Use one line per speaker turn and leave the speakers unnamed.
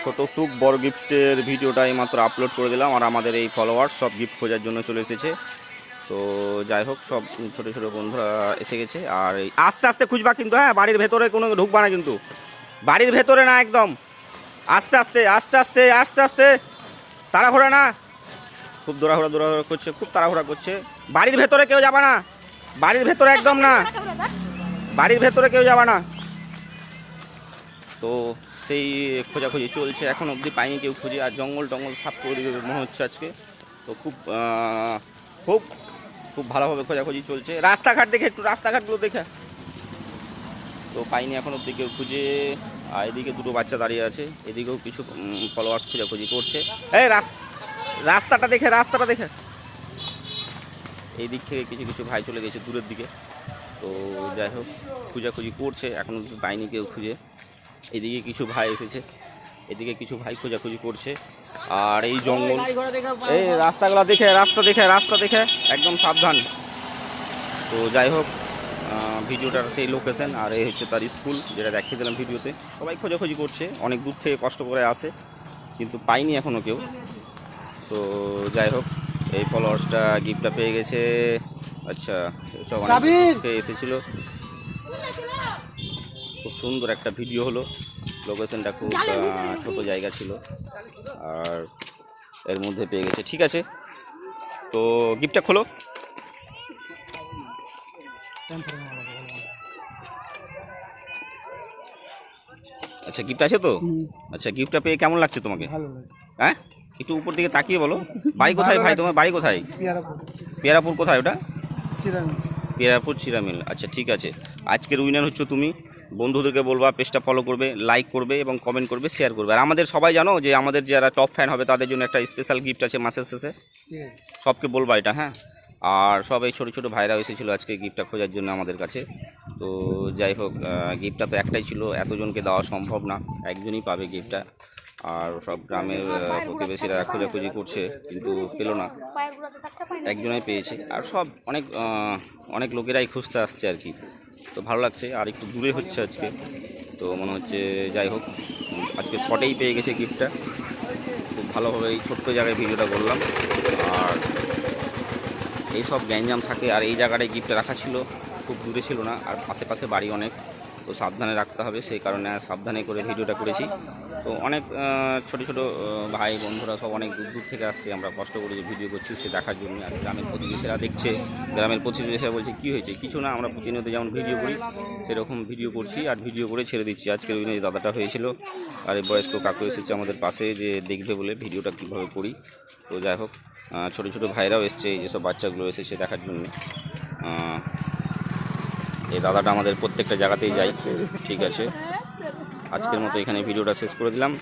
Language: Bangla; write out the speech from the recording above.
ছোট সুখ বড় গিফটের ভিডিওটা এইমাত্র আপলোড করে দিলাম, আর আমাদের এই ফলোয়ার সব গিফট খোঁজার জন্য চলে এসেছে। তো যাই হোক, সব ছোটো ছোটো বন্ধুরা এসে গেছে। আর আস্তে আস্তে খুঁজবা কিন্তু, হ্যাঁ, বাড়ির ভেতরে কোনো ঢুকবা না কিন্তু, বাড়ির ভেতরে না, একদম আস্তে আস্তে আস্তে আস্তে আস্তে আস্তে, তাড়াহুড়া না, খুব দৌড়াহুড়া করছে, খুব তাড়াহুড়া করছে। বাড়ির ভেতরে কেউ যাবা না, বাড়ির ভেতরে একদম না, বাড়ির ভেতরে কেউ যাবা না। তো সেই খোঁজাখুঁজি চলছে, এখন অবধি পাইনি কেউ খুঁজে। আর জঙ্গল টঙ্গল সাফ করে দিবে মনে হচ্ছে আজকে। তো খুব খুব খুব ভালোভাবে খোঁজাখুঁজি চলছে। রাস্তাঘাট দেখে, একটু রাস্তাঘাটগুলো দেখে। তো পাইনি এখন অবধি কেউ খুঁজে। আর এদিকে দুটো বাচ্চা দাঁড়িয়ে আছে, এদিকেও কিছু ফলোয়ার্স খোঁজাখুঁজি করছে। এই রাস্তাটা দেখে, রাস্তাটা দেখে। এই দিক থেকে কিছু কিছু ভাই চলে গেছে দূরের দিকে। তো যাই হোক, খোঁজাখুঁজি করছে, এখন অবধি পাইনি কেউ খুঁজে। এদিকে কিছু ভাই এসেছে, এদিকে কিছু ভাই খোঁজাখুঁজি করছে। আর এই জঙ্গল, এই রাস্তাগুলো দেখে, রাস্তা দেখে, রাস্তা দেখে একদম সাবধান। তো যাই হোক, ভিডিওটার সেই লোকেশন, আর এই হচ্ছে তার স্কুল, যেটা দেখিয়ে দিলাম ভিডিওতে। সবাই খোঁজাখুঁজি করছে, অনেক দূর থেকে কষ্ট করে আসে, কিন্তু পাইনি এখনও কেউ। তো যাই হোক, এই ফলোয়ার্সটা গিফটটা পেয়ে গেছে। আচ্ছা, সব অনেক এসেছিল। খুব সুন্দর একটা ভিডিও হলো, লোকেশনটা খুব ছোট জায়গা ছিল, আর এর মধ্যে পেয়ে গেছে। ঠিক আছে, তো গিফটটা খোলো। আচ্ছা, গিফট আছে তো? আচ্ছা, গিফটটা পেয়ে কেমন লাগছে তোমাকে? হ্যাঁ, একটু উপর দিকে তাকিয়ে বলো। বাড়ি কোথায় ভাই তোমার? বাড়ি কোথায়? পেয়ারাপুর। কোথায় ওটা? পেয়ারাপুর চিরামিল। আচ্ছা, ঠিক আছে। আজকের উইনার হচ্ছে তুমি। বন্ধুদেরকে বলবা পেজটা ফলো করবে, লাইক করবে এবং কমেন্ট করবে, শেয়ার করবে। আর আমাদের সবাই জানো যে আমাদের যারা টপ ফ্যান হবে তাদের জন্য একটা স্পেশাল গিফট আছে মাসের শেষে, সবকে বলবা এটা, হ্যাঁ। আর সব এই ছোটো ছোটো ভাইরা এসেছিলো আজকে গিফটটা খোঁজার জন্য আমাদের কাছে। তো যাই হোক, গিফটটা তো একটাই ছিল, এতজনকে দেওয়া সম্ভব না, একজনই পাবে গিফটটা। আর সব গ্রামের প্রতিবেশীরা খোঁজাখুঁজি করছে, কিন্তু পেলো না, একজনাই পেয়েছে। আর সব অনেক অনেক লোকেরাই খুঁজতে আসছে আর কি। তো ভালো লাগছে, আর একটু দূরে হচ্ছে আজকে, তো মনে হচ্ছে যাই হোক, আজকে স্পটেই পেয়ে গেছে গিফটটা। খুব ভালোভাবে এই ছোট্ট জায়গায় ভিডিওটা করলাম। আর এইসব গ্যাঞ্জাম থাকে, আর এই জায়গাটায় গিফটটা রাখা ছিল, খুব দূরে ছিল না, আর আশেপাশে বাড়ি অনেক, তো সাবধানে রাখতে হবে, সেই কারণে সাবধানে করে ভিডিওটা করেছি। তো অনেক ছোটো ছোটো ভাই বন্ধুরা সব অনেক দূর দূর থেকে আসছে, আমরা কষ্ট করে যে ভিডিও করছি সে দেখার জন্য। আর গ্রামের প্রতিবেশীরা দেখছে, গ্রামের প্রতিবেশীরা বলছে কী হয়েছে, কিছু না, আমরা প্রতিনিয়ত যেমন ভিডিও করি সেরকম ভিডিও করছি, আর ভিডিও করে ছেড়ে দিচ্ছি। আজকের ওই যে দাদাটা হয়েছিল, আর এই বয়স্ক কাকু এসেছে আমাদের পাশে, যে দেখবে বলে ভিডিওটা কীভাবে করি। তো যাই হোক, ছোটো ছোটো ভাইরাও এসছে, যেসব বাচ্চাগুলো এসেছে দেখার জন্য। এই দাদাটা আমাদের প্রত্যেকটা জায়গাতেই যায়। ঠিক আছে, আজকের মতো এখানে ভিডিওটা শেষ করে দিলাম।